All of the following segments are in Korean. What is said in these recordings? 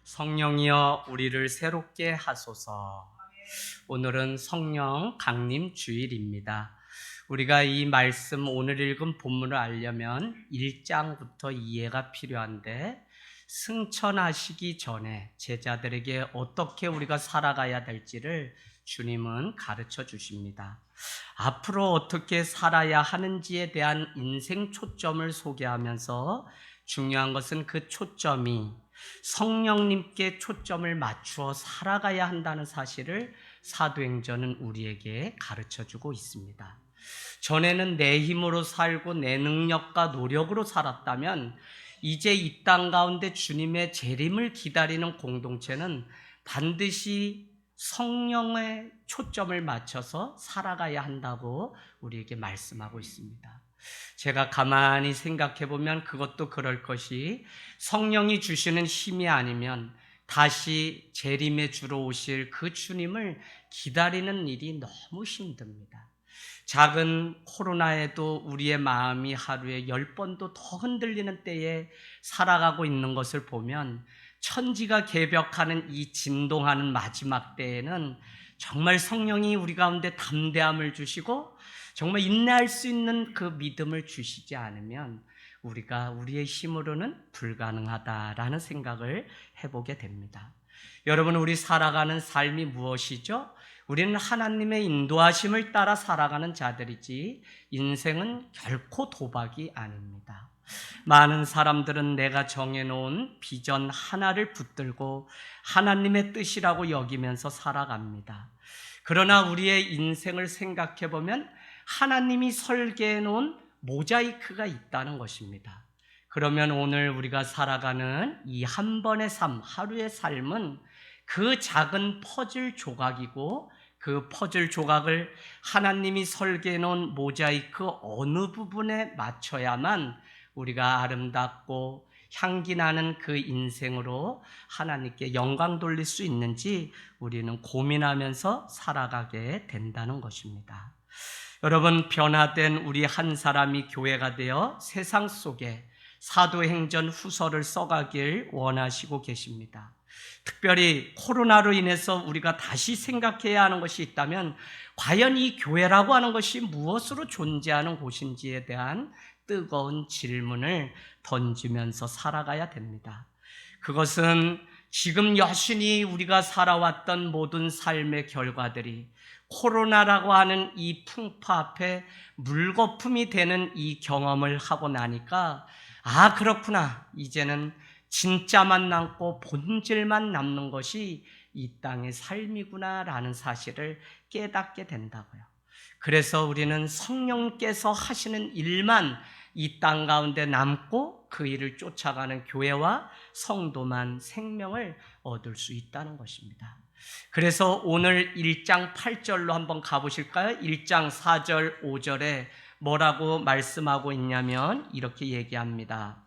성령이여 우리를 새롭게 하소서. 오늘은 성령 강림 주일입니다. 우리가 이 말씀 오늘 읽은 본문을 알려면 1장부터 이해가 필요한데, 승천하시기 전에 제자들에게 어떻게 우리가 살아가야 될지를 주님은 가르쳐 주십니다. 앞으로 어떻게 살아야 하는지에 대한 인생 초점을 소개하면서 중요한 것은 그 초점이 성령님께 초점을 맞추어 살아가야 한다는 사실을 사도행전은 우리에게 가르쳐주고 있습니다. 전에는 내 힘으로 살고 내 능력과 노력으로 살았다면 이제 이 땅 가운데 주님의 재림을 기다리는 공동체는 반드시 성령의 초점을 맞춰서 살아가야 한다고 우리에게 말씀하고 있습니다. 제가 가만히 생각해 보면 그것도 그럴 것이, 성령이 주시는 힘이 아니면 다시 재림에 주러 오실 그 주님을 기다리는 일이 너무 힘듭니다. 작은 코로나에도 우리의 마음이 하루에 10번도 더 흔들리는 때에 살아가고 있는 것을 보면, 천지가 개벽하는 이 진동하는 마지막 때에는 정말 성령이 우리 가운데 담대함을 주시고 정말 인내할 수 있는 그 믿음을 주시지 않으면 우리가 우리의 힘으로는 불가능하다라는 생각을 해보게 됩니다. 여러분, 우리 살아가는 삶이 무엇이죠? 우리는 하나님의 인도하심을 따라 살아가는 자들이지 인생은 결코 도박이 아닙니다. 많은 사람들은 내가 정해놓은 비전 하나를 붙들고 하나님의 뜻이라고 여기면서 살아갑니다. 그러나 우리의 인생을 생각해 보면 하나님이 설계해 놓은 모자이크가 있다는 것입니다. 그러면 오늘 우리가 살아가는 이 한 번의 삶, 하루의 삶은 그 작은 퍼즐 조각이고, 그 퍼즐 조각을 하나님이 설계해 놓은 모자이크 어느 부분에 맞춰야만 우리가 아름답고 향기 나는 그 인생으로 하나님께 영광 돌릴 수 있는지 우리는 고민하면서 살아가게 된다는 것입니다. 여러분, 변화된 우리 한 사람이 교회가 되어 세상 속에 사도행전 후서를 써가길 원하시고 계십니다. 특별히 코로나로 인해서 우리가 다시 생각해야 하는 것이 있다면 과연 이 교회라고 하는 것이 무엇으로 존재하는 곳인지에 대한 뜨거운 질문을 던지면서 살아가야 됩니다. 그것은 지금 여신이 우리가 살아왔던 모든 삶의 결과들이 코로나라고 하는 이 풍파 앞에 물거품이 되는 이 경험을 하고 나니까, 아, 그렇구나, 이제는 진짜만 남고 본질만 남는 것이 이 땅의 삶이구나 라는 사실을 깨닫게 된다고요. 그래서 우리는 성령께서 하시는 일만 이 땅 가운데 남고 그 일을 쫓아가는 교회와 성도만 생명을 얻을 수 있다는 것입니다. 그래서 오늘 1장 8절로 한번 가보실까요? 1장 4절 5절에 뭐라고 말씀하고 있냐면 이렇게 얘기합니다.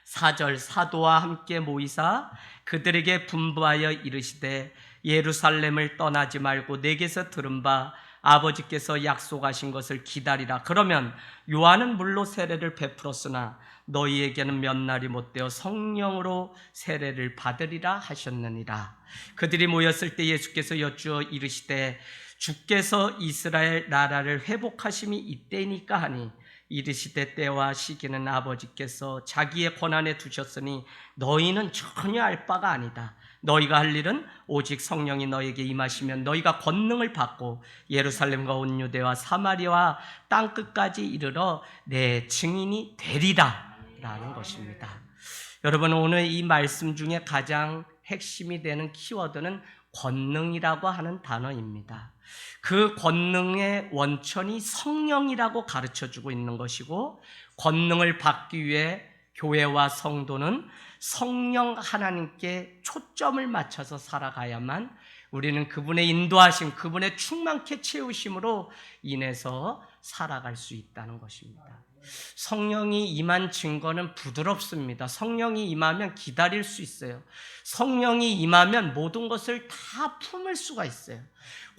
4절, 사도와 함께 모이사 그들에게 분부하여 이르시되 예루살렘을 떠나지 말고 내게서 들은 바 아버지께서 약속하신 것을 기다리라. 그러면 요한은 물로 세례를 베풀었으나 너희에게는 몇 날이 못되어 성령으로 세례를 받으리라 하셨느니라. 그들이 모였을 때 예수께서 여쭈어 이르시되 주께서 이스라엘 나라를 회복하심이 이때니까 하니 이르시되 때와 시기는 아버지께서 자기의 권한에 두셨으니 너희는 전혀 알 바가 아니다. 너희가 할 일은 오직 성령이 너희에게 임하시면 너희가 권능을 받고 예루살렘과 온 유대와 사마리아와 땅끝까지 이르러 내 증인이 되리라 라는 것입니다. 여러분, 오늘 이 말씀 중에 가장 핵심이 되는 키워드는 권능이라고 하는 단어입니다. 그 권능의 원천이 성령이라고 가르쳐주고 있는 것이고, 권능을 받기 위해 교회와 성도는 성령 하나님께 초점을 맞춰서 살아가야만 우리는 그분의 인도하심, 그분의 충만케 채우심으로 인해서 살아갈 수 있다는 것입니다. 성령이 임한 증거는 부드럽습니다. 성령이 임하면 기다릴 수 있어요. 성령이 임하면 모든 것을 다 품을 수가 있어요.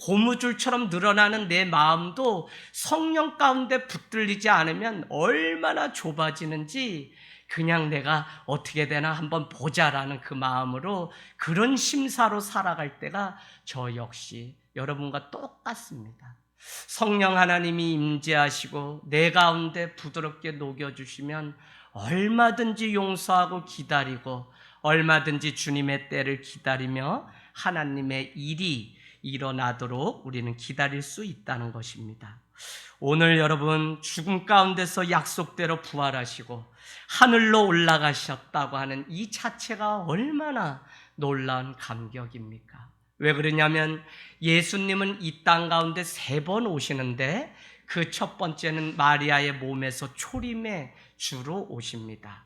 고무줄처럼 늘어나는 내 마음도 성령 가운데 붙들리지 않으면 얼마나 좁아지는지 그냥 내가 어떻게 되나 한번 보자라는 그 마음으로 그런 심사로 살아갈 때가 저 역시 여러분과 똑같습니다. 성령 하나님이 임재하시고 내 가운데 부드럽게 녹여주시면 얼마든지 용서하고 기다리고 얼마든지 주님의 때를 기다리며 하나님의 일이 일어나도록 우리는 기다릴 수 있다는 것입니다. 오늘 여러분 죽음 가운데서 약속대로 부활하시고 하늘로 올라가셨다고 하는 이 자체가 얼마나 놀라운 감격입니까? 왜 그러냐면 예수님은 이 땅 가운데 3번 오시는데 그 첫 번째는 마리아의 몸에서 초림의 주로 오십니다.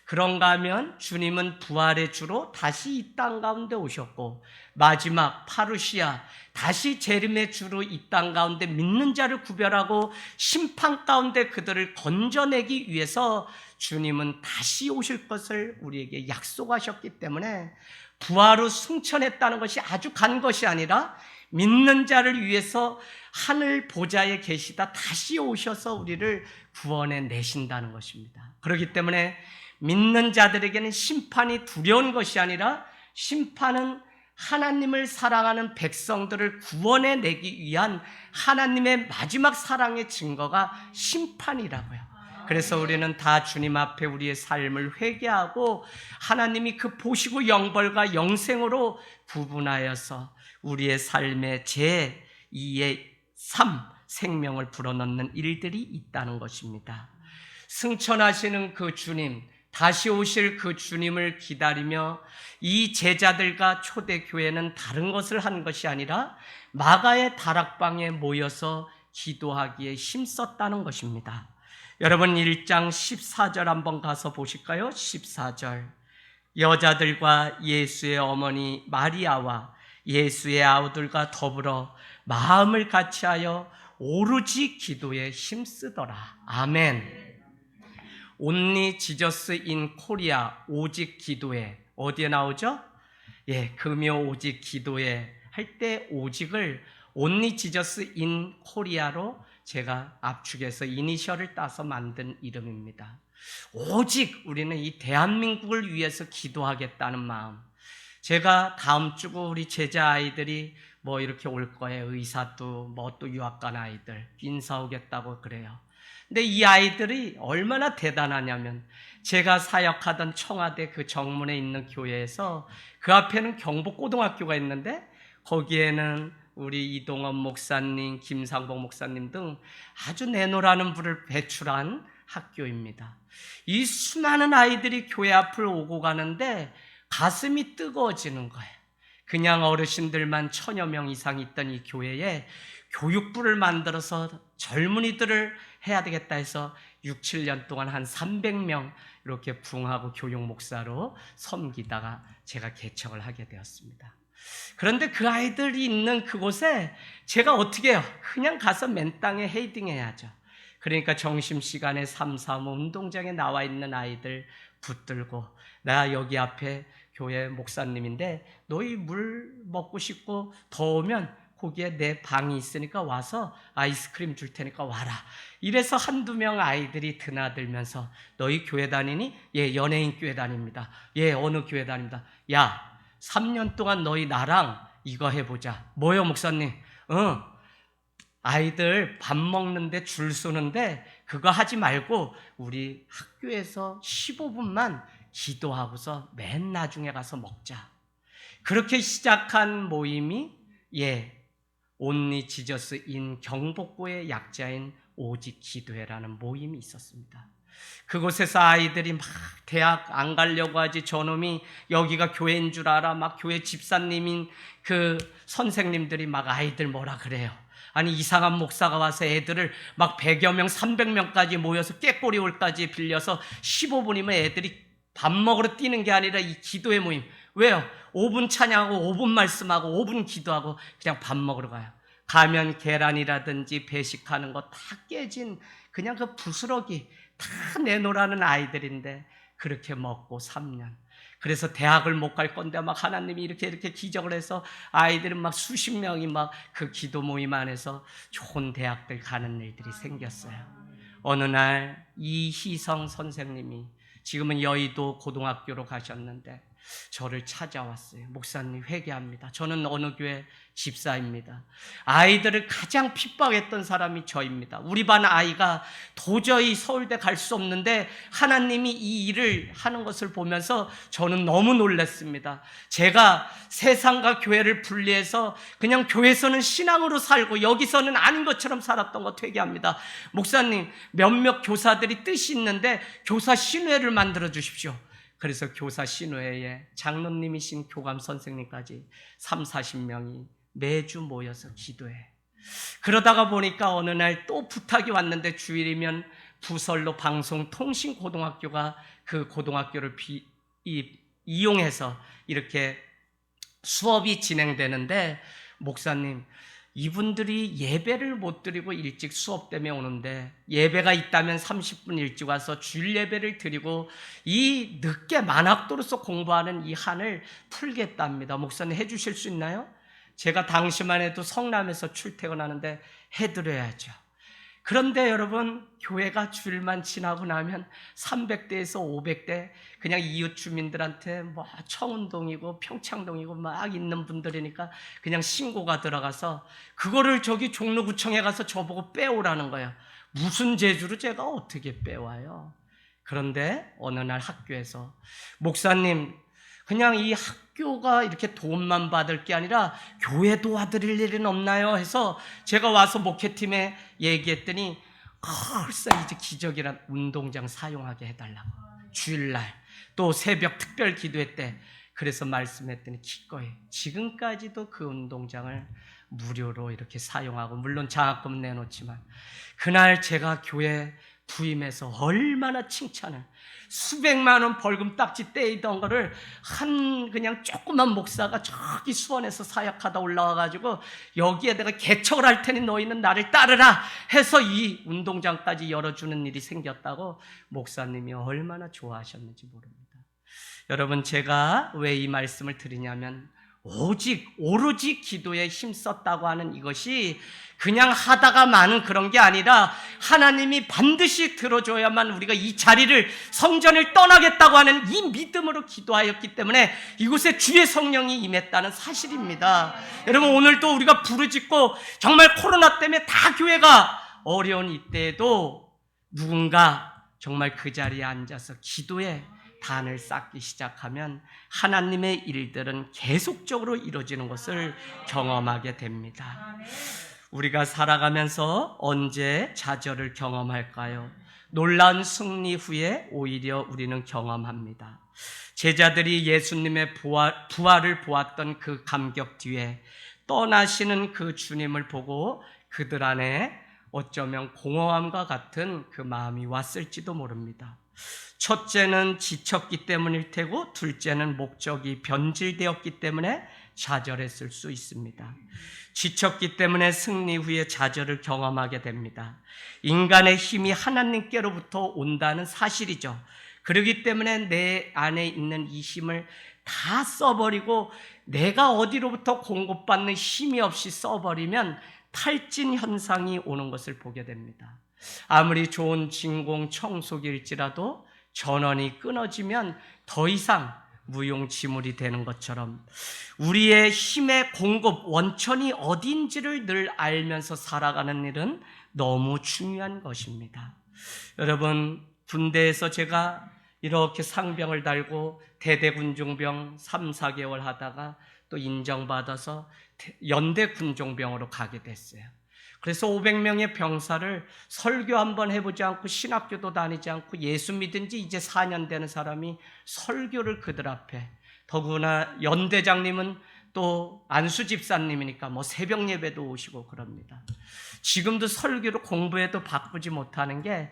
그런가 하면 주님은 부활의 주로 다시 이 땅 가운데 오셨고 마지막 파루시아 다시 재림의 주로 이 땅 가운데 믿는 자를 구별하고 심판 가운데 그들을 건져내기 위해서 주님은 다시 오실 것을 우리에게 약속하셨기 때문에 부활 후 승천했다는 것이 아주 간 것이 아니라 믿는 자를 위해서 하늘 보좌에 계시다 다시 오셔서 우리를 구원해 내신다는 것입니다. 그렇기 때문에 믿는 자들에게는 심판이 두려운 것이 아니라 심판은 하나님을 사랑하는 백성들을 구원해 내기 위한 하나님의 마지막 사랑의 증거가 심판이라고요. 그래서 우리는 다 주님 앞에 우리의 삶을 회개하고 하나님이 그 보시고 영벌과 영생으로 구분하여서 우리의 삶의 제2의 삶, 생명을 불어넣는 일들이 있다는 것입니다. 승천하시는 그 주님, 다시 오실 그 주님을 기다리며 이 제자들과 초대교회는 다른 것을 한 것이 아니라 마가의 다락방에 모여서 기도하기에 힘썼다는 것입니다. 여러분 1장 14절 한번 가서 보실까요? 14절 여자들과 예수의 어머니 마리아와 예수의 아우들과 더불어 마음을 같이하여 오로지 기도에 힘쓰더라. 아멘. Only Jesus in Korea, 오직 기도에. 어디에 나오죠? 금요 오직 기도에 할 때 오직을 Only Jesus in Korea로 제가 압축해서 이니셜을 따서 만든 이름입니다. 오직 우리는 이 대한민국을 위해서 기도하겠다는 마음. 제가 다음 주고 우리 제자 아이들이 뭐 이렇게 올 거예요. 의사도 또 유학 간 아이들 인사 오겠다고 그래요. 근데 이 아이들이 얼마나 대단하냐면 제가 사역하던 청와대 그 정문에 있는 교회에서 그 앞에는 경북고등학교가 있는데 거기에는 우리 이동원 목사님, 김상복 목사님 등 아주 내노라는 불을 배출한 학교입니다. 이 수많은 아이들이 교회 앞을 오고 가는데 가슴이 뜨거워지는 거예요. 그냥 어르신들만 1000여 명 이상 있던 이 교회에 교육부를 만들어서 젊은이들을 해야 되겠다 해서 6, 7년 동안 한 300명 이렇게 부흥하고 교육 목사로 섬기다가 제가 개척을 하게 되었습니다. 그런데 그 아이들이 있는 그곳에 제가 어떻게 해요? 그냥 가서 맨 땅에 헤딩해야죠. 그러니까 점심시간에 3, 4, 5 운동장에 나와 있는 아이들 붙들고 나 여기 앞에 교회 목사님인데 너희 물 먹고 싶고 더우면 거기에 내 방이 있으니까 와서 아이스크림 줄 테니까 와라. 이래서 한두 명 아이들이 드나들면서 너희 교회 다니니? 예, 연예인 교회 다닙니다. 예, 어느 교회 다닙니다. 야, 3년 동안 너희 나랑 이거 해보자. 뭐요, 목사님? 아이들 밥 먹는데 줄 서는데 그거 하지 말고 우리 학교에서 15분만 기도하고서 맨 나중에 가서 먹자. 그렇게 시작한 모임이 Only Jesus in 경복고의 약자인 오직 기도회라는 모임이 있었습니다. 그곳에서 아이들이 막 대학 안 가려고 하지 저놈이 여기가 교회인 줄 알아 막 교회 집사님인 그 선생님들이 막 아이들 뭐라 그래요. 아니 이상한 목사가 와서 애들을 막 100여 명 300명까지 모여서 꾀꼬리올까지 빌려서 15분이면 애들이 밥 먹으러 뛰는 게 아니라 이 기도의 모임. 왜요? 5분 찬양하고 5분 말씀하고 5분 기도하고 그냥 밥 먹으러 가요. 가면 계란이라든지 배식하는 거 다 깨진 그냥 그 부스러기 다 내놓으라는 아이들인데 그렇게 먹고 3년. 그래서 대학을 못 갈 건데 막 하나님이 이렇게 기적을 해서 아이들은 막 수십 명이 막 그 기도 모임 안에서 좋은 대학들 가는 일들이 생겼어요. 어느 날 이희성 선생님이 지금은 여의도 고등학교로 가셨는데 저를 찾아왔어요. 목사님 회개합니다. 저는 어느 교회 집사입니다. 아이들을 가장 핍박했던 사람이 저입니다. 우리 반 아이가 도저히 서울대 갈 수 없는데 하나님이 이 일을 하는 것을 보면서 저는 너무 놀랐습니다. 제가 세상과 교회를 분리해서 그냥 교회에서는 신앙으로 살고 여기서는 아닌 것처럼 살았던 것 회개합니다. 목사님, 몇몇 교사들이 뜻이 있는데 교사 신회를 만들어 주십시오. 그래서 교사 신회에 장로님이신 교감 선생님까지 30-40명이 매주 모여서 기도해. 그러다가 보니까 어느 날 또 부탁이 왔는데 주일이면 부설로 방송통신고등학교가 그 고등학교를 이용해서 이렇게 수업이 진행되는데 목사님, 이분들이 예배를 못 드리고 일찍 수업 때문에 오는데 예배가 있다면 30분 일찍 와서 주일 예배를 드리고 이 늦게 만학도로서 공부하는 이 한을 풀겠답니다. 목사님 해주실 수 있나요? 제가 당시만 해도 성남에서 출퇴근하는데 해드려야죠. 그런데 여러분, 교회가 주일만 지나고 나면 300대에서 500대 그냥 이웃 주민들한테 뭐 청운동이고 평창동이고 막 있는 분들이니까 그냥 신고가 들어가서 그거를 저기 종로구청에 가서 저보고 빼오라는 거예요. 무슨 재주로 제가 어떻게 빼와요? 그런데 어느 날 학교에서 목사님, 그냥 이 학교가 이렇게 돈만 받을 게 아니라 교회 도와드릴 일은 없나요? 해서 제가 와서 목회팀에 얘기했더니 글쎄 이제 기적이란 운동장 사용하게 해달라고. 주일날 또 새벽 특별 기도회 때 그래서 말씀했더니 기꺼이 지금까지도 그 운동장을 무료로 이렇게 사용하고, 물론 장학금 내놓지만 그날 제가 교회 부임해서 얼마나 칭찬을, 수백만 원 벌금 딱지 떼이던 거를 그냥 조그만 목사가 저기 수원에서 사역하다 올라와가지고 여기에 내가 개척을 할 테니 너희는 나를 따르라 해서 이 운동장까지 열어주는 일이 생겼다고 목사님이 얼마나 좋아하셨는지 모릅니다. 여러분, 제가 왜 이 말씀을 드리냐면 오로지 기도에 힘썼다고 하는 이것이 그냥 하다가 마는 그런 게 아니라 하나님이 반드시 들어줘야만 우리가 이 자리를, 성전을 떠나겠다고 하는 이 믿음으로 기도하였기 때문에 이곳에 주의 성령이 임했다는 사실입니다. 여러분, 오늘도 우리가 부르짖고 정말 코로나 때문에 다 교회가 어려운 이때에도 누군가 정말 그 자리에 앉아서 기도에 단을 쌓기 시작하면 하나님의 일들은 계속적으로 이루어지는 것을 경험하게 됩니다. 우리가 살아가면서 언제 좌절을 경험할까요? 놀라운 승리 후에 오히려 우리는 경험합니다. 제자들이 예수님의 부활을 보았던 그 감격 뒤에 떠나시는 그 주님을 보고 그들 안에 어쩌면 공허함과 같은 그 마음이 왔을지도 모릅니다. 첫째는 지쳤기 때문일 테고, 둘째는 목적이 변질되었기 때문에 좌절했을 수 있습니다. 지쳤기 때문에 승리 후에 좌절을 경험하게 됩니다. 인간의 힘이 하나님께로부터 온다는 사실이죠. 그렇기 때문에 내 안에 있는 이 힘을 다 써버리고 내가 어디로부터 공급받는 힘이 없이 써버리면 탈진 현상이 오는 것을 보게 됩니다. 아무리 좋은 진공 청소기일지라도 전원이 끊어지면 더 이상 무용지물이 되는 것처럼 우리의 힘의 공급 원천이 어딘지를 늘 알면서 살아가는 일은 너무 중요한 것입니다. 여러분, 군대에서 제가 이렇게 상병을 달고 대대군종병 3-4개월 하다가 또 인정받아서 연대 군종병으로 가게 됐어요. 그래서 500명의 병사를 설교 한번 해보지 않고 신학교도 다니지 않고 예수 믿은 지 이제 4년 되는 사람이 설교를 그들 앞에, 더구나 연대장님은 또 안수 집사님이니까 뭐 새벽 예배도 오시고 그럽니다. 지금도 설교를 공부해도 바꾸지 못하는 게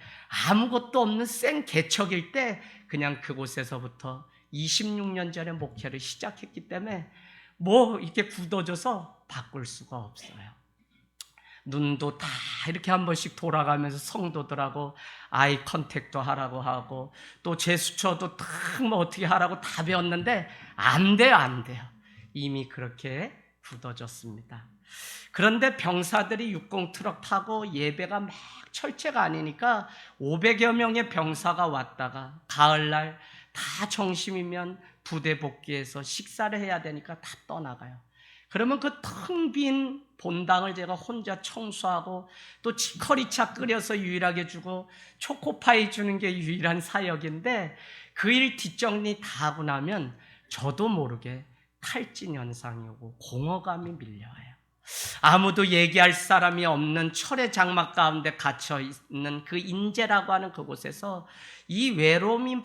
아무것도 없는 생 개척일 때 그냥 그곳에서부터 26년 전에 목회를 시작했기 때문에 뭐 이렇게 굳어져서 바꿀 수가 없어요. 눈도 다 이렇게 한 번씩 돌아가면서 성도들하고 아이 컨택도 하라고 하고 또 제스처도 딱 뭐 어떻게 하라고 다 배웠는데 안 돼요. 이미 그렇게 굳어졌습니다. 그런데 병사들이 60 트럭 타고 예배가 막 철제가 아니니까 500여 명의 병사가 왔다가 가을날 다 정심이면 부대 복귀해서 식사를 해야 되니까 다 떠나가요. 그러면 그 텅 빈 본당을 제가 혼자 청소하고 또 치커리차 끓여서 유일하게 주고 초코파이 주는 게 유일한 사역인데 그 일 뒷정리 다 하고 나면 저도 모르게 탈진 현상이 오고 공허감이 밀려와요. 아무도 얘기할 사람이 없는 철의 장막 가운데 갇혀 있는 그 인재라고 하는 그곳에서 이 외로움이 막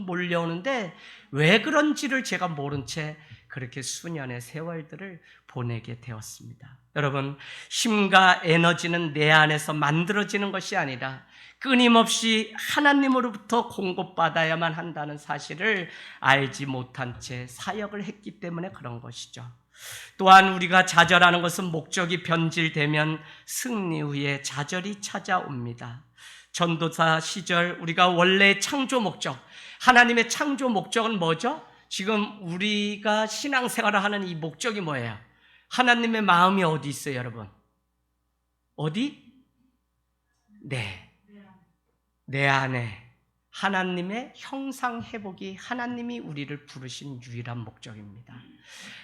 몰려오는데 왜 그런지를 제가 모른 채 그렇게 수년의 세월들을 보내게 되었습니다. 여러분, 힘과 에너지는 내 안에서 만들어지는 것이 아니라 끊임없이 하나님으로부터 공급받아야만 한다는 사실을 알지 못한 채 사역을 했기 때문에 그런 것이죠. 또한 우리가 좌절하는 것은 목적이 변질되면 승리 후에 좌절이 찾아옵니다. 전도사 시절 우리가 원래 창조 목적, 하나님의 창조 목적은 뭐죠? 지금 우리가 신앙생활을 하는 이 목적이 뭐예요? 하나님의 마음이 어디 있어요, 여러분? 어디? 내 안에. 하나님의 형상 회복이 하나님이 우리를 부르신 유일한 목적입니다.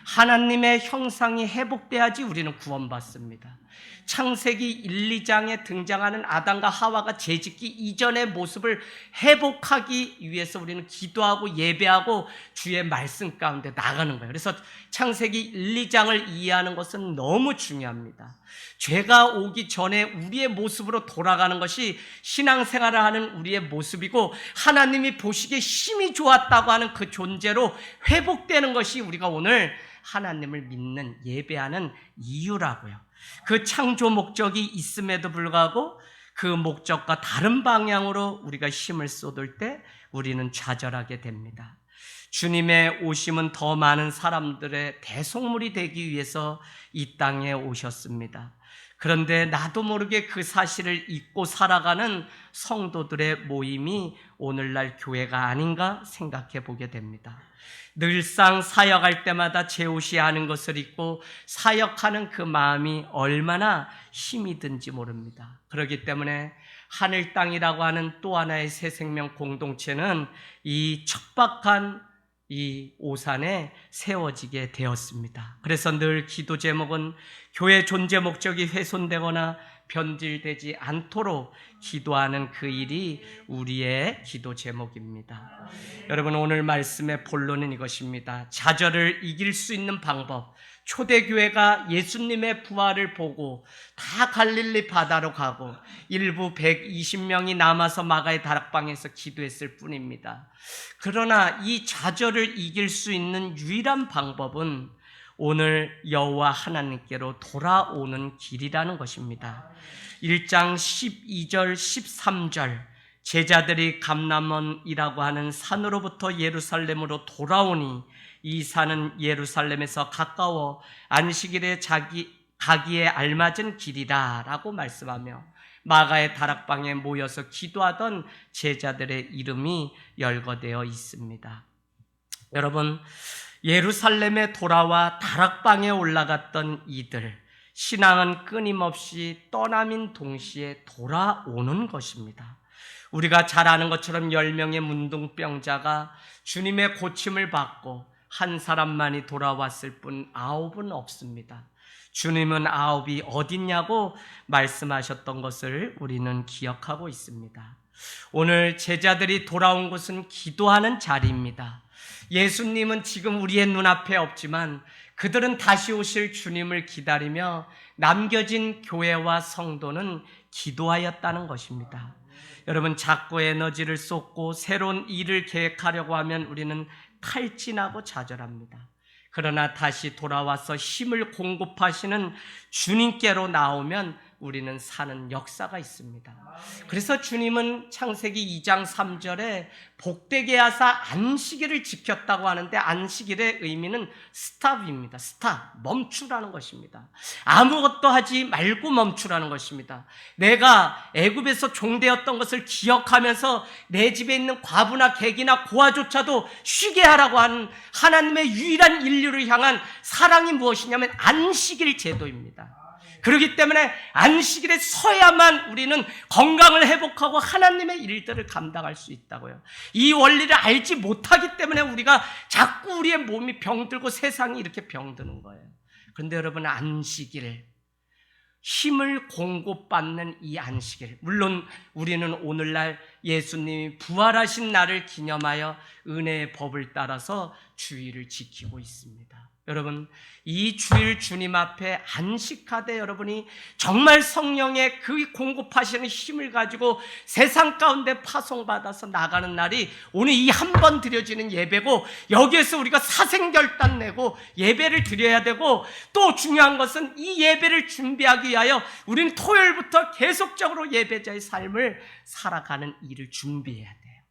하나님의 형상이 회복돼야지 우리는 구원받습니다. 창세기 1, 2장에 등장하는 아담과 하와가 죄짓기 이전의 모습을 회복하기 위해서 우리는 기도하고 예배하고 주의 말씀 가운데 나가는 거예요. 그래서 창세기 1, 2장을 이해하는 것은 너무 중요합니다. 죄가 오기 전에 우리의 모습으로 돌아가는 것이 신앙생활을 하는 우리의 모습이고 하나님이 보시기에 힘이 좋았다고 하는 그 존재로 회복되는 것이 우리가 오늘 하나님을 믿는 예배하는 이유라고요. 그 창조 목적이 있음에도 불구하고 그 목적과 다른 방향으로 우리가 힘을 쏟을 때 우리는 좌절하게 됩니다. 주님의 오심은 더 많은 사람들의 대속물이 되기 위해서 이 땅에 오셨습니다. 그런데 나도 모르게 그 사실을 잊고 살아가는 성도들의 모임이 오늘날 교회가 아닌가 생각해 보게 됩니다. 늘상 사역할 때마다 제 옷이 아는 것을 입고 사역하는 그 마음이 얼마나 힘이 든지 모릅니다. 그렇기 때문에 하늘 땅이라고 하는 또 하나의 새 생명 공동체는 이 척박한 이 오산에 세워지게 되었습니다. 그래서 늘 기도 제목은 교회 존재 목적이 훼손되거나 변질되지 않도록 기도하는 그 일이 우리의 기도 제목입니다. 여러분, 오늘 말씀의 본론은 이것입니다. 좌절을 이길 수 있는 방법. 초대교회가 예수님의 부활을 보고 다 갈릴리 바다로 가고 일부 120명이 남아서 마가의 다락방에서 기도했을 뿐입니다. 그러나 이 좌절을 이길 수 있는 유일한 방법은 오늘 여호와 하나님께로 돌아오는 길이라는 것입니다. 1장 12절 13절 제자들이 감람원이라고 하는 산으로부터 예루살렘으로 돌아오니 이 산은 예루살렘에서 가까워 안식일에 가기에 알맞은 길이다 라고 말씀하며 마가의 다락방에 모여서 기도하던 제자들의 이름이 열거되어 있습니다. 여러분, 예루살렘에 돌아와 다락방에 올라갔던 이들, 신앙은 끊임없이 떠남인 동시에 돌아오는 것입니다. 우리가 잘 아는 것처럼 10명의 문둥병자가 주님의 고침을 받고 한 사람만이 돌아왔을 뿐 9은 없습니다. 주님은 9이 어딨냐고 말씀하셨던 것을 우리는 기억하고 있습니다. 오늘 제자들이 돌아온 곳은 기도하는 자리입니다. 예수님은 지금 우리의 눈앞에 없지만 그들은 다시 오실 주님을 기다리며 남겨진 교회와 성도는 기도하였다는 것입니다. 여러분, 자꾸 에너지를 쏟고 새로운 일을 계획하려고 하면 우리는 탈진하고 좌절합니다. 그러나 다시 돌아와서 힘을 공급하시는 주님께로 나오면 우리는 사는 역사가 있습니다. 그래서 주님은 창세기 2장 3절에 복되게 하사 안식일을 지켰다고 하는데, 안식일의 의미는 스탑입니다. 스탑, 멈추라는 것입니다. 아무것도 하지 말고 멈추라는 것입니다. 내가 애굽에서 종되었던 것을 기억하면서 내 집에 있는 과부나 객이나 고아조차도 쉬게 하라고 하는 하나님의 유일한 인류를 향한 사랑이 무엇이냐면 안식일 제도입니다. 그렇기 때문에 안식일에 서야만 우리는 건강을 회복하고 하나님의 일들을 감당할 수 있다고요. 이 원리를 알지 못하기 때문에 우리가 자꾸 우리의 몸이 병들고 세상이 이렇게 병드는 거예요. 그런데 여러분, 안식일, 힘을 공급받는 이 안식일, 물론 우리는 오늘날 예수님이 부활하신 날을 기념하여 은혜의 법을 따라서 주일을 지키고 있습니다. 여러분, 이 주일 주님 앞에 안식하되 여러분이 정말 성령의 그 공급하시는 힘을 가지고 세상 가운데 파송받아서 나가는 날이 오늘 이 한 번 드려지는 예배고, 여기에서 우리가 사생결단 내고 예배를 드려야 되고, 또 중요한 것은 이 예배를 준비하기 위하여 우리는 토요일부터 계속적으로 예배자의 삶을 살아가는 일을 준비해야 돼요.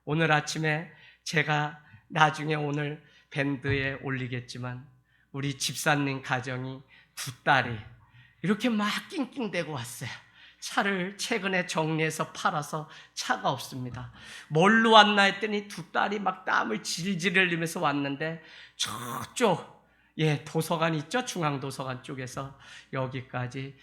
오늘 아침에 제가 나중에 오늘 밴드에 올리겠지만 우리 집사님 가정이 두 딸이 이렇게 막 낑낑대고 왔어요. 차를 최근에 정리해서 팔아서 차가 없습니다. 뭘로 왔나 했더니 두 딸이 막 땀을 질질 흘리면서 왔는데, 저쪽 도서관 있죠? 중앙도서관 쪽에서 여기까지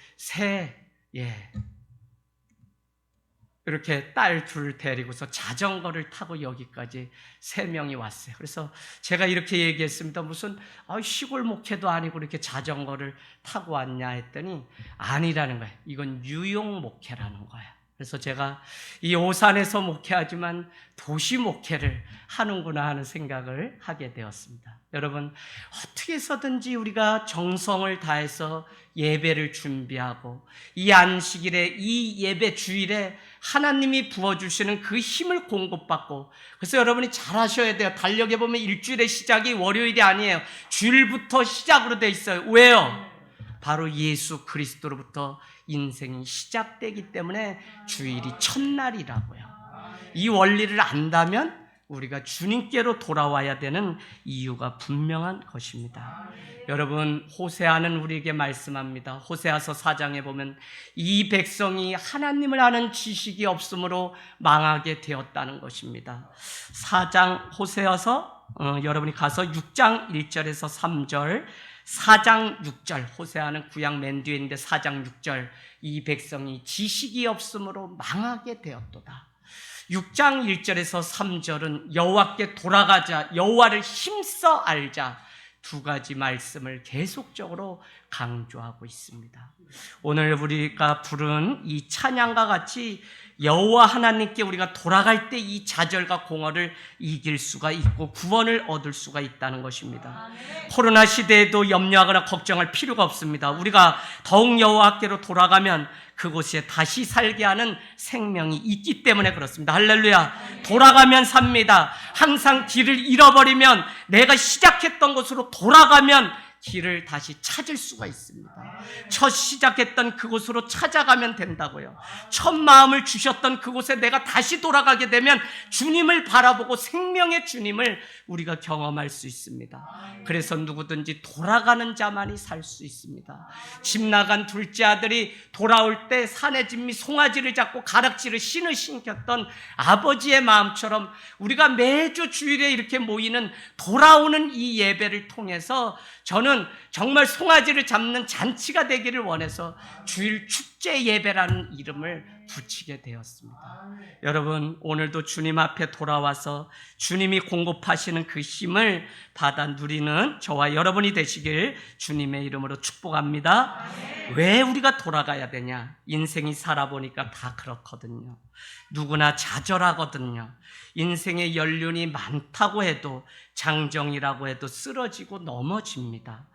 이렇게 딸 둘 데리고서 자전거를 타고 여기까지 3명이 왔어요. 그래서 제가 이렇게 얘기했습니다. 무슨 시골 목회도 아니고 이렇게 자전거를 타고 왔냐 했더니 아니라는 거예요. 이건 유용 목회라는 거예요. 그래서 제가 이 오산에서 목회하지만 도시 목회를 하는구나 하는 생각을 하게 되었습니다. 여러분, 어떻게 해서든지 우리가 정성을 다해서 예배를 준비하고 이 안식일에, 이 예배 주일에 하나님이 부어주시는 그 힘을 공급받고, 그래서 여러분이 잘 하셔야 돼요. 달력에 보면 일주일의 시작이 월요일이 아니에요. 주일부터 시작으로 돼 있어요. 왜요? 바로 예수 그리스도로부터 인생이 시작되기 때문에 주일이 첫날이라고요. 이 원리를 안다면 우리가 주님께로 돌아와야 되는 이유가 분명한 것입니다. 여러분, 호세아는 우리에게 말씀합니다. 호세아서 4장에 보면 이 백성이 하나님을 아는 지식이 없으므로 망하게 되었다는 것입니다. 4장 호세아서 여러분이 가서 6장 1절에서 3절, 4장 6절, 호세아는 구약 맨 뒤에 있는데 4장 6절, 이 백성이 지식이 없으므로 망하게 되었도다. 6장 1절에서 3절은 여호와께 돌아가자, 여호와를 힘써 알자, 두 가지 말씀을 계속적으로 강조하고 있습니다. 오늘 우리가 부른 이 찬양과 같이 여호와 하나님께 우리가 돌아갈 때 이 좌절과 공허를 이길 수가 있고 구원을 얻을 수가 있다는 것입니다. 코로나 시대에도 염려하거나 걱정할 필요가 없습니다. 우리가 더욱 여호와께로 돌아가면 그곳에 다시 살게 하는 생명이 있기 때문에 그렇습니다. 할렐루야. 돌아가면 삽니다. 항상 길을 잃어버리면 내가 시작했던 곳으로 돌아가면 길을 다시 찾을 수가 있습니다. 첫 시작했던 그곳으로 찾아가면 된다고요. 첫 마음을 주셨던 그곳에 내가 다시 돌아가게 되면 주님을 바라보고 생명의 주님을 우리가 경험할 수 있습니다. 그래서 누구든지 돌아가는 자만이 살 수 있습니다. 집 나간 둘째 아들이 돌아올 때 산의 진미 송아지를 잡고 가락지를 신을 신겼던 아버지의 마음처럼 우리가 매주 주일에 이렇게 모이는 돌아오는 이 예배를 통해서 저는 정말 송아지를 잡는 잔치가 되기를 원해서 주일 축제 예배라는 이름을 붙이게 되었습니다. 여러분, 오늘도 주님 앞에 돌아와서 주님이 공급하시는 그 힘을 받아 누리는 저와 여러분이 되시길 주님의 이름으로 축복합니다. 왜 우리가 돌아가야 되냐? 인생이 살아보니까 다 그렇거든요. 누구나 좌절하거든요. 인생의 연륜이 많다고 해도, 장정이라고 해도 쓰러지고 넘어집니다.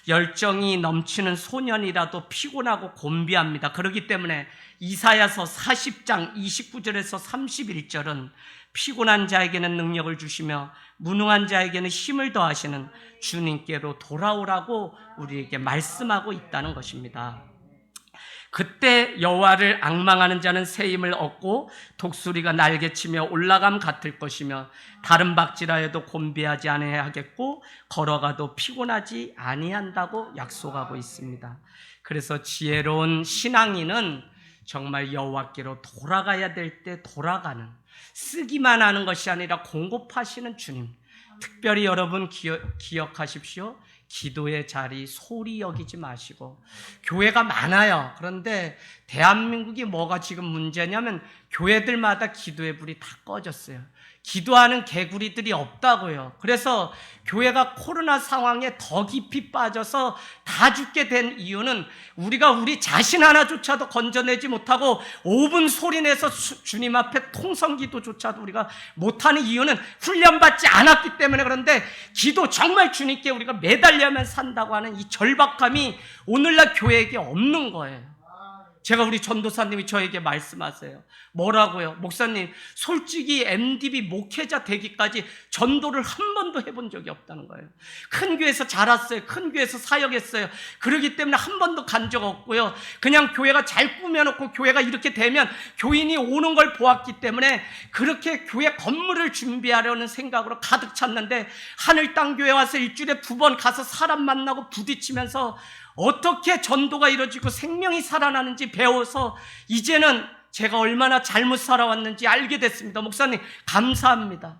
열정이 넘치는 소년이라도 피곤하고 곤비합니다. 그렇기 때문에 이사야서 40장 29절에서 31절은 피곤한 자에게는 능력을 주시며 무능한 자에게는 힘을 더하시는 주님께로 돌아오라고 우리에게 말씀하고 있다는 것입니다. 그때 여호와를 앙망하는 자는 새 힘을 얻고 독수리가 날개치며 올라감 같을 것이며 다른 박질하여도 곤비하지 아니하겠고 걸어가도 피곤하지 아니한다고 약속하고 있습니다. 그래서 지혜로운 신앙인은 정말 여호와께로 돌아가야 될 때 돌아가는, 쓰기만 하는 것이 아니라 공급하시는 주님. 특별히 여러분 기억하십시오. 기도의 자리 소홀히 여기지 마시고, 교회가 많아요. 그런데 대한민국이 뭐가 지금 문제냐면 교회들마다 기도의 불이 다 꺼졌어요. 기도하는 개구리들이 없다고요. 그래서 교회가 코로나 상황에 더 깊이 빠져서 다 죽게 된 이유는 우리가 우리 자신 하나조차도 건져내지 못하고 5분 소리내서 주님 앞에 통성기도조차도 우리가 못하는 이유는 훈련받지 않았기 때문에. 그런데 기도 정말 주님께 우리가 매달려야만 산다고 하는 이 절박함이 오늘날 교회에게 없는 거예요. 제가 우리 전도사님이 저에게 말씀하세요. 뭐라고요? 목사님, 솔직히 MDB 목회자 되기까지 전도를 한 번도 해본 적이 없다는 거예요. 큰 교회에서 자랐어요. 큰 교회에서 사역했어요. 그러기 때문에 한 번도 간 적 없고요. 그냥 교회가 잘 꾸며놓고 교회가 이렇게 되면 교인이 오는 걸 보았기 때문에 그렇게 교회 건물을 준비하려는 생각으로 가득 찼는데, 하늘 땅 교회 와서 일주일에 2번 가서 사람 만나고 부딪히면서 어떻게 전도가 이루어지고 생명이 살아나는지 배워서 이제는 제가 얼마나 잘못 살아왔는지 알게 됐습니다. 목사님, 감사합니다.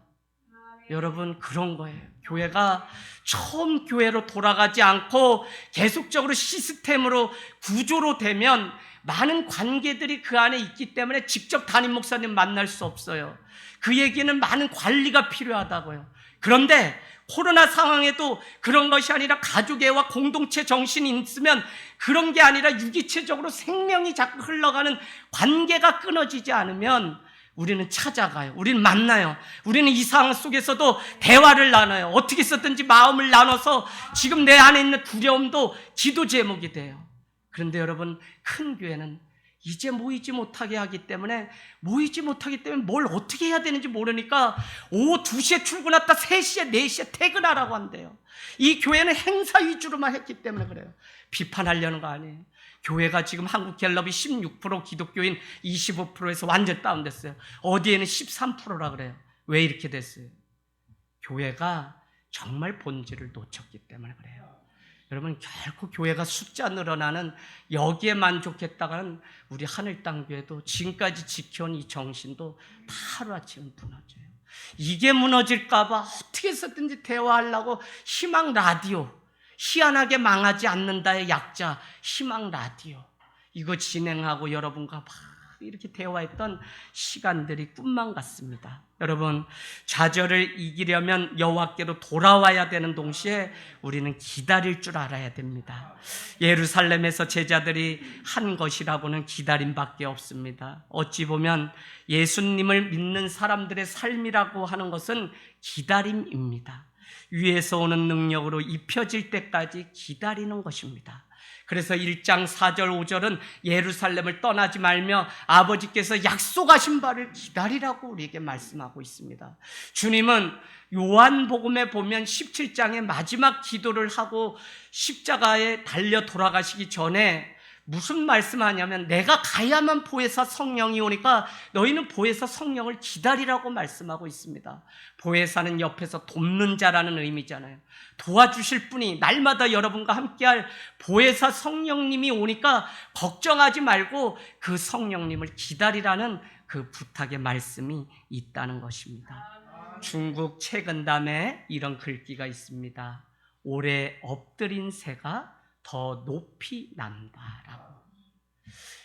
여러분, 그런 거예요. 교회가 처음 교회로 돌아가지 않고 계속적으로 시스템으로 구조로 되면 많은 관계들이 그 안에 있기 때문에 직접 담임 목사님 만날 수 없어요. 그 얘기는 많은 관리가 필요하다고요. 그런데 코로나 상황에도 그런 것이 아니라 가족애와 공동체 정신이 있으면, 그런 게 아니라 유기체적으로 생명이 자꾸 흘러가는 관계가 끊어지지 않으면 우리는 찾아가요. 우리는 만나요. 우리는 이 상황 속에서도 대화를 나눠요. 어떻게 했었든지 마음을 나눠서 지금 내 안에 있는 두려움도 기도 제목이 돼요. 그런데 여러분, 큰 교회는 이제 모이지 못하게 하기 때문에 뭘 어떻게 해야 되는지 모르니까 오후 2시에 출근했다 3시에 4시에 퇴근하라고 한대요. 이 교회는 행사 위주로만 했기 때문에 그래요. 비판하려는 거 아니에요. 교회가 지금 한국갤럽이 16%, 기독교인 25%에서 완전 다운됐어요. 어디에는 13%라 그래요. 왜 이렇게 됐어요? 교회가 정말 본질을 놓쳤기 때문에 그래요. 여러분, 결코 교회가 숫자 늘어나는 여기에 만족했다가는 우리 하늘 땅 교회도 지금까지 지켜온 이 정신도 다 하루아침에 무너져요. 이게 무너질까 봐 어떻게 해서든지 대화하려고 희망 라디오, 희한하게 망하지 않는다의 약자 희망 라디오, 이거 진행하고 여러분과 막 이렇게 대화했던 시간들이 꿈만 같습니다. 여러분, 좌절을 이기려면 여호와께로 돌아와야 되는 동시에 우리는 기다릴 줄 알아야 됩니다. 예루살렘에서 제자들이 한 것이라고는 기다림밖에 없습니다. 어찌 보면 예수님을 믿는 사람들의 삶이라고 하는 것은 기다림입니다. 위에서 오는 능력으로 입혀질 때까지 기다리는 것입니다. 그래서 1장 4절 5절은 예루살렘을 떠나지 말며 아버지께서 약속하신 바를 기다리라고 우리에게 말씀하고 있습니다. 주님은 요한복음에 보면 17장의 마지막 기도를 하고 십자가에 달려 돌아가시기 전에 무슨 말씀하냐면, 내가 가야만 보혜사 성령이 오니까 너희는 보혜사 성령을 기다리라고 말씀하고 있습니다. 보혜사는 옆에서 돕는 자라는 의미잖아요. 도와주실 분이, 날마다 여러분과 함께할 보혜사 성령님이 오니까 걱정하지 말고 그 성령님을 기다리라는 그 부탁의 말씀이 있다는 것입니다. 중국 최근담에 이런 글귀가 있습니다. 오래 엎드린 새가 더 높이 난다라고.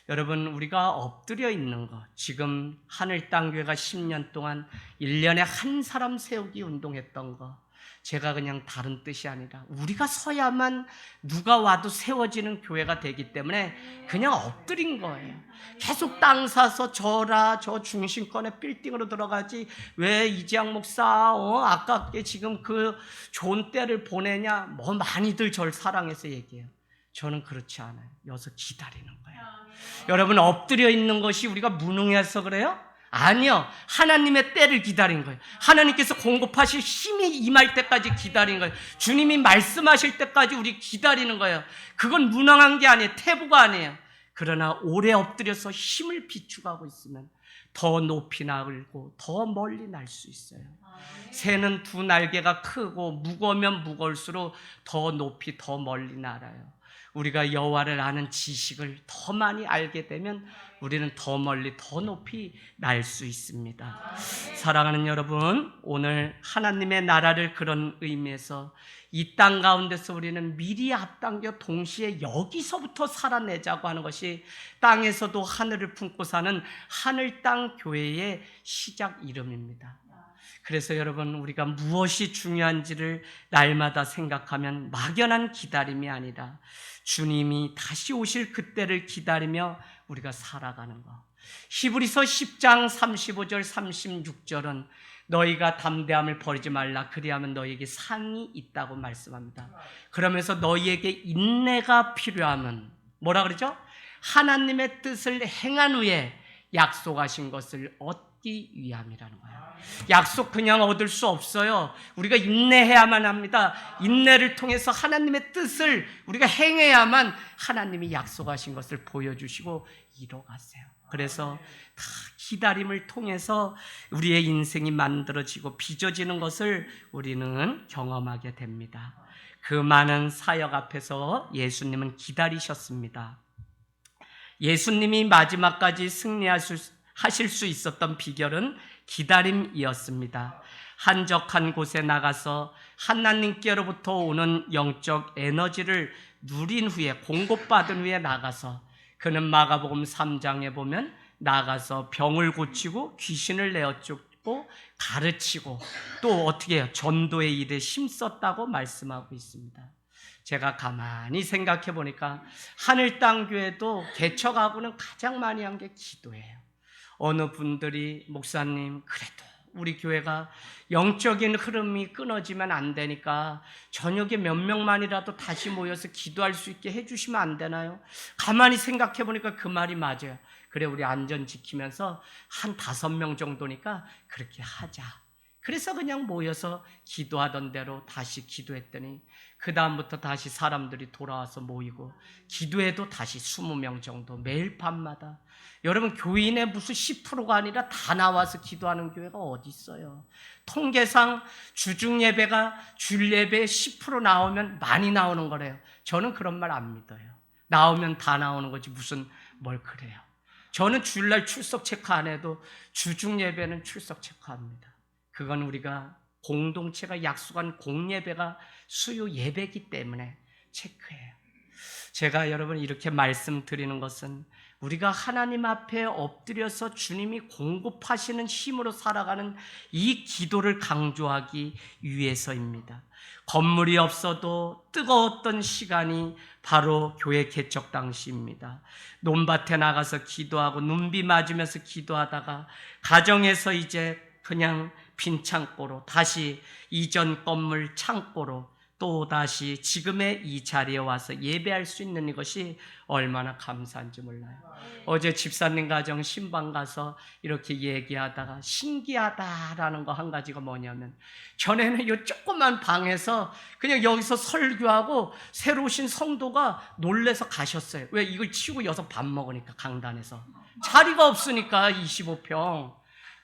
여러분, 우리가 엎드려 있는 것, 지금 하늘 땅 교회가 10년 동안 1년에 한 사람 세우기 운동했던 거, 제가 그냥 다른 뜻이 아니라 우리가 서야만 누가 와도 세워지는 교회가 되기 때문에 그냥 엎드린 거예요. 계속 땅 사서 저 중심권의 빌딩으로 들어가지 왜 이지양 목사 아깝게 지금 그 좋은 때를 보내냐, 뭐 많이들 절 사랑해서 얘기해요. 저는 그렇지 않아요. 여기서 기다리는 거예요. 여러분, 엎드려 있는 것이 우리가 무능해서 그래요? 아니요. 하나님의 때를 기다린 거예요. 하나님께서 공급하실 힘이 임할 때까지 기다린 거예요. 주님이 말씀하실 때까지 우리 기다리는 거예요. 그건 무능한 게 아니에요. 태부가 아니에요. 그러나 오래 엎드려서 힘을 비축하고 있으면 더 높이 날고 더 멀리 날 수 있어요. 새는 두 날개가 크고 무거우면 무거울수록 더 높이 더 멀리 날아요. 우리가 여호와를 아는 지식을 더 많이 알게 되면 우리는 더 멀리 더 높이 날 수 있습니다. 사랑하는 여러분, 오늘 하나님의 나라를 그런 의미에서 이 땅 가운데서 우리는 미리 앞당겨 동시에 여기서부터 살아내자고 하는 것이 땅에서도 하늘을 품고 사는 하늘 땅 교회의 시작 이름입니다. 그래서 여러분, 우리가 무엇이 중요한지를 날마다 생각하면 막연한 기다림이 아니라 주님이 다시 오실 그때를 기다리며 우리가 살아가는 것. 히브리서 10장 35절 36절은 너희가 담대함을 버리지 말라, 그리하면 너희에게 상이 있다고 말씀합니다. 그러면서 너희에게 인내가 필요함은 뭐라 그러죠? 하나님의 뜻을 행한 후에 약속하신 것을 얻기 위함이라는 거예요. 약속 그냥 얻을 수 없어요. 우리가 인내해야만 합니다. 인내를 통해서 하나님의 뜻을 우리가 행해야만 하나님이 약속하신 것을 보여주시고 이뤄가세요. 그래서 다 기다림을 통해서 우리의 인생이 만들어지고 빚어지는 것을 우리는 경험하게 됩니다. 그 많은 사역 앞에서 예수님은 기다리셨습니다. 예수님이 마지막까지 승리하실 수 있었던 비결은 기다림이었습니다. 한적한 곳에 나가서 하나님께로부터 오는 영적 에너지를 누린 후에, 공급받은 후에 나가서, 그는 마가복음 3장에 보면 나가서 병을 고치고 귀신을 내어쫓고 가르치고 또 어떻게 해요? 전도의 일에 힘썼다고 말씀하고 있습니다. 제가 가만히 생각해 보니까 하늘 땅 교회도 개척하고는 가장 많이 한 게 기도예요. 어느 분들이 목사님, 그래도 우리 교회가 영적인 흐름이 끊어지면 안 되니까 저녁에 몇 명만이라도 다시 모여서 기도할 수 있게 해주시면 안 되나요? 가만히 생각해 보니까 그 말이 맞아요. 그래, 우리 안전 지키면서 한 5명 정도니까 그렇게 하자. 그래서 그냥 모여서 기도하던 대로 다시 기도했더니 그 다음부터 다시 사람들이 돌아와서 모이고 기도해도 다시 20명 정도 매일 밤마다. 여러분, 교인의 무슨 10%가 아니라 다 나와서 기도하는 교회가 어디 있어요? 통계상 주중 예배가 주일 예배에 10% 나오면 많이 나오는 거래요. 저는 그런 말 안 믿어요. 나오면 다 나오는 거지 무슨 뭘 그래요. 저는 주일날 출석 체크 안 해도 주중 예배는 출석 체크합니다. 그건 우리가 공동체가 약속한 공예배가 수요 예배이기 때문에 체크해요. 제가 여러분 이렇게 말씀드리는 것은 우리가 하나님 앞에 엎드려서 주님이 공급하시는 힘으로 살아가는 이 기도를 강조하기 위해서입니다. 건물이 없어도 뜨거웠던 시간이 바로 교회 개척 당시입니다. 논밭에 나가서 기도하고 눈비 맞으면서 기도하다가 가정에서 이제 그냥 빈 창고로, 다시 이전 건물 창고로, 또 다시 지금의 이 자리에 와서 예배할 수 있는 이것이 얼마나 감사한지 몰라요. 어제 집사님 가정 신방 가서 이렇게 얘기하다가 신기하다라는 거 한 가지가 뭐냐면, 전에는 이 조그만 방에서 그냥 여기서 설교하고 새로 오신 성도가 놀래서 가셨어요. 왜? 이걸 치우고 여기서 밥 먹으니까, 강단에서 자리가 없으니까. 25평.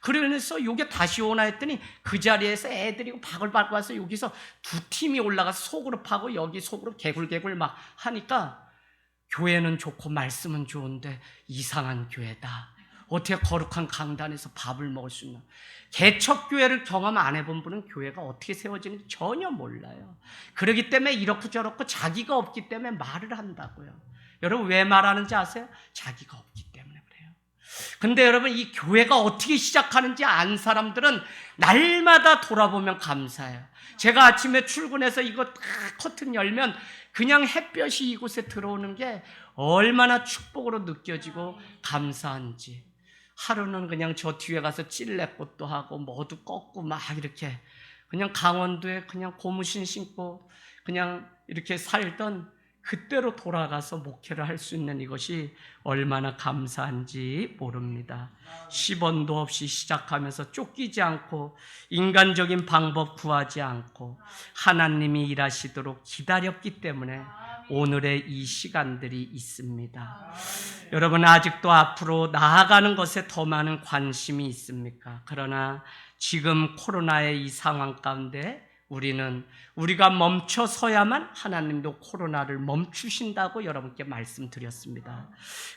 그러면서 요게 다시 오나 했더니 그 자리에서 애들이 바글바글 와서 여기서 두 팀이 올라가서 속으로 파고 여기 속으로 개굴개굴 막 하니까 교회는 좋고 말씀은 좋은데 이상한 교회다. 어떻게 거룩한 강단에서 밥을 먹을 수 있나. 개척교회를 경험 안 해본 분은 교회가 어떻게 세워지는지 전혀 몰라요. 그렇기 때문에 이렇고 저렇고 자기가 없기 때문에 말을 한다고요. 여러분 왜 말하는지 아세요? 자기가 없기 때문에. 근데 여러분, 이 교회가 어떻게 시작하는지 안 사람들은 날마다 돌아보면 감사해요. 제가 아침에 출근해서 이거 다 커튼 열면 그냥 햇볕이 이곳에 들어오는 게 얼마나 축복으로 느껴지고 감사한지. 하루는 그냥 저 뒤에 가서 찔레꽃도 하고 뭐도 꺾고 막 이렇게 그냥 강원도에 그냥 고무신 신고 그냥 이렇게 살던 그때로 돌아가서 목회를 할 수 있는 이것이 얼마나 감사한지 모릅니다. 10원도 없이 시작하면서 쫓기지 않고 인간적인 방법 구하지 않고 하나님이 일하시도록 기다렸기 때문에 오늘의 이 시간들이 있습니다. 여러분 아직도 앞으로 나아가는 것에 더 많은 관심이 있습니까? 그러나 지금 코로나의 이 상황 가운데 우리가 멈춰 서야만 하나님도 코로나를 멈추신다고 여러분께 말씀드렸습니다.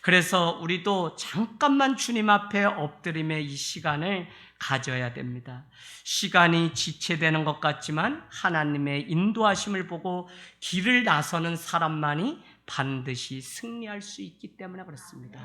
그래서 우리도 잠깐만 주님 앞에 엎드림의 이 시간을 가져야 됩니다. 시간이 지체되는 것 같지만 하나님의 인도하심을 보고 길을 나서는 사람만이 반드시 승리할 수 있기 때문에 그렇습니다.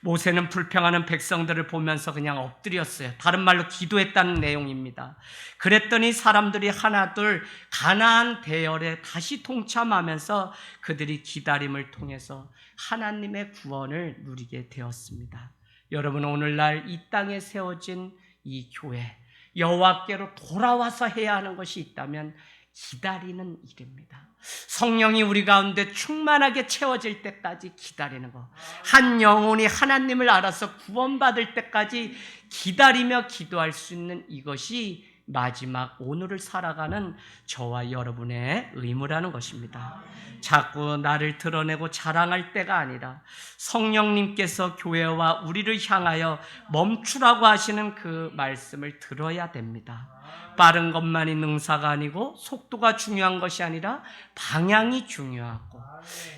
모세는 불평하는 백성들을 보면서 그냥 엎드렸어요. 다른 말로 기도했다는 내용입니다. 그랬더니 사람들이 하나둘 가나안 대열에 다시 동참하면서 그들이 기다림을 통해서 하나님의 구원을 누리게 되었습니다. 여러분 오늘날 이 땅에 세워진 이 교회, 여호와께로 돌아와서 해야 하는 것이 있다면 기다리는 일입니다. 성령이 우리 가운데 충만하게 채워질 때까지 기다리는 것, 한 영혼이 하나님을 알아서 구원받을 때까지 기다리며 기도할 수 있는 이것이 마지막 오늘을 살아가는 저와 여러분의 의무라는 것입니다. 자꾸 나를 드러내고 자랑할 때가 아니라 성령님께서 교회와 우리를 향하여 멈추라고 하시는 그 말씀을 들어야 됩니다. 빠른 것만이 능사가 아니고 속도가 중요한 것이 아니라 방향이 중요하고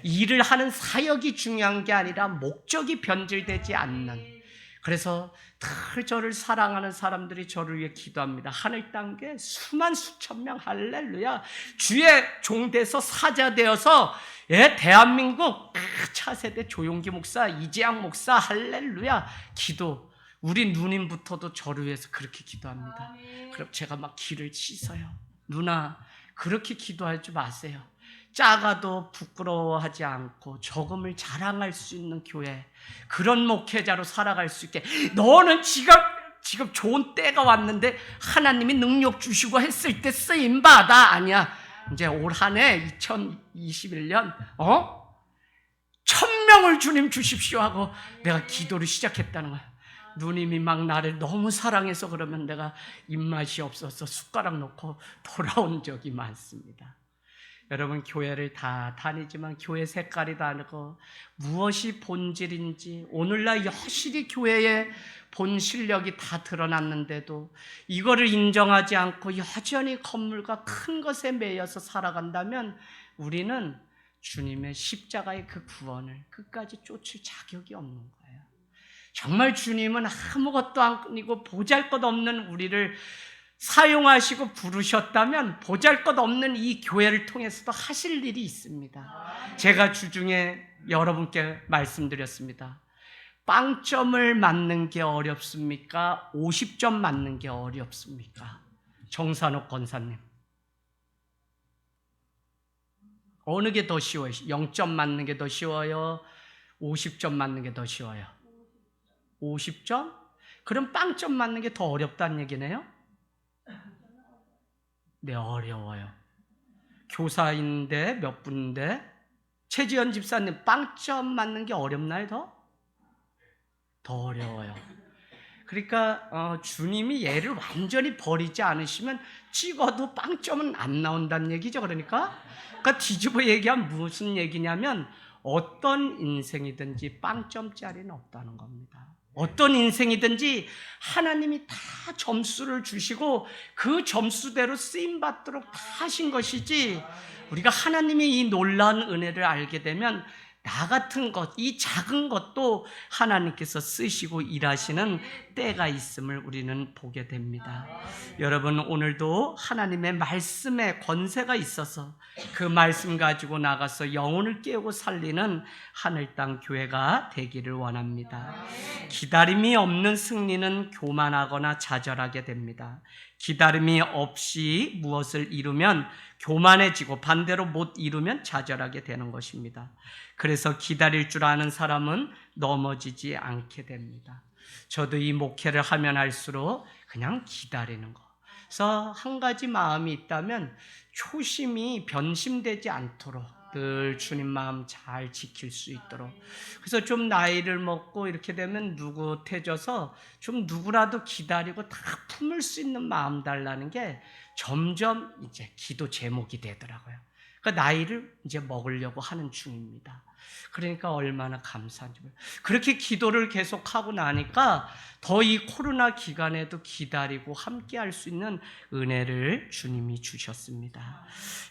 일을 하는 사역이 중요한 게 아니라 목적이 변질되지 않는, 그래서 늘 저를 사랑하는 사람들이 저를 위해 기도합니다. 하늘 땅에 수만 수천 명 할렐루야 주의 종돼서 사자 되어서 대한민국 차세대 조용기 목사, 이재양 목사 할렐루야 기도, 우리 누님부터도 저를 위해서 그렇게 기도합니다. 그럼 제가 막 귀를 씻어요. 누나 그렇게 기도하지 마세요. 작아도 부끄러워하지 않고 적음을 자랑할 수 있는 교회, 그런 목회자로 살아갈 수 있게. 너는 지금 좋은 때가 왔는데 하나님이 능력 주시고 했을 때 쓰임받아. 아니야. 이제 올 한 해 2021년 1000명을 주님 주십시오 하고 내가 기도를 시작했다는 거야. 누님이 막 나를 너무 사랑해서 그러면 내가 입맛이 없어서 숟가락 놓고 돌아온 적이 많습니다. 여러분 교회를 다 다니지만 교회 색깔이 다르고 무엇이 본질인지, 오늘날 여실히 교회의 본 실력이 다 드러났는데도 이거를 인정하지 않고 여전히 건물과 큰 것에 매여서 살아간다면 우리는 주님의 십자가의 그 구원을 끝까지 쫓을 자격이 없는 거예요. 정말 주님은 아무것도 아니고 보잘것없는 우리를 사용하시고 부르셨다면 보잘것없는 이 교회를 통해서도 하실 일이 있습니다. 제가 주중에 여러분께 말씀드렸습니다. 빵점을 맞는 게 어렵습니까? 50점 맞는 게 어렵습니까? 정산욱 권사님, 어느 게 더 쉬워요? 0점 맞는 게 더 쉬워요? 50점 맞는 게 더 쉬워요? 50점? 그럼 빵점 맞는 게 더 어렵다는 얘기네요? 네, 어려워요. 교사인데 몇 분인데 최지연 집사님 빵점 맞는 게 어렵나요? 더 어려워요. 그러니까 주님이 얘를 완전히 버리지 않으시면 찍어도 빵점은 안 나온다는 얘기죠. 그러니까 뒤집어 얘기하면 무슨 얘기냐면 어떤 인생이든지 빵점짜리는 없다는 겁니다. 어떤 인생이든지 하나님이 다 점수를 주시고 그 점수대로 쓰임받도록 다 하신 것이지, 우리가 하나님의 이 놀라운 은혜를 알게 되면 나 같은 것, 이 작은 것도 하나님께서 쓰시고 일하시는 때가 있음을 우리는 보게 됩니다. 여러분 오늘도 하나님의 말씀에 권세가 있어서 그 말씀 가지고 나가서 영혼을 깨우고 살리는 하늘 땅 교회가 되기를 원합니다. 기다림이 없는 승리는 교만하거나 좌절하게 됩니다. 기다림이 없이 무엇을 이루면 교만해지고 반대로 못 이루면 좌절하게 되는 것입니다. 그래서 기다릴 줄 아는 사람은 넘어지지 않게 됩니다. 저도 이 목회를 하면 할수록 그냥 기다리는 거. 그래서 한 가지 마음이 있다면 초심이 변심되지 않도록 늘 주님 마음 잘 지킬 수 있도록. 그래서 좀 나이를 먹고 이렇게 되면 누긋해져서 좀 누구라도 기다리고 다 품을 수 있는 마음 달라는 게 점점 이제 기도 제목이 되더라고요. 그 나이를 이제 먹으려고 하는 중입니다. 그러니까 얼마나 감사한지 몰라요. 그렇게 기도를 계속하고 나니까 더 이 코로나 기간에도 기다리고 함께 할 수 있는 은혜를 주님이 주셨습니다.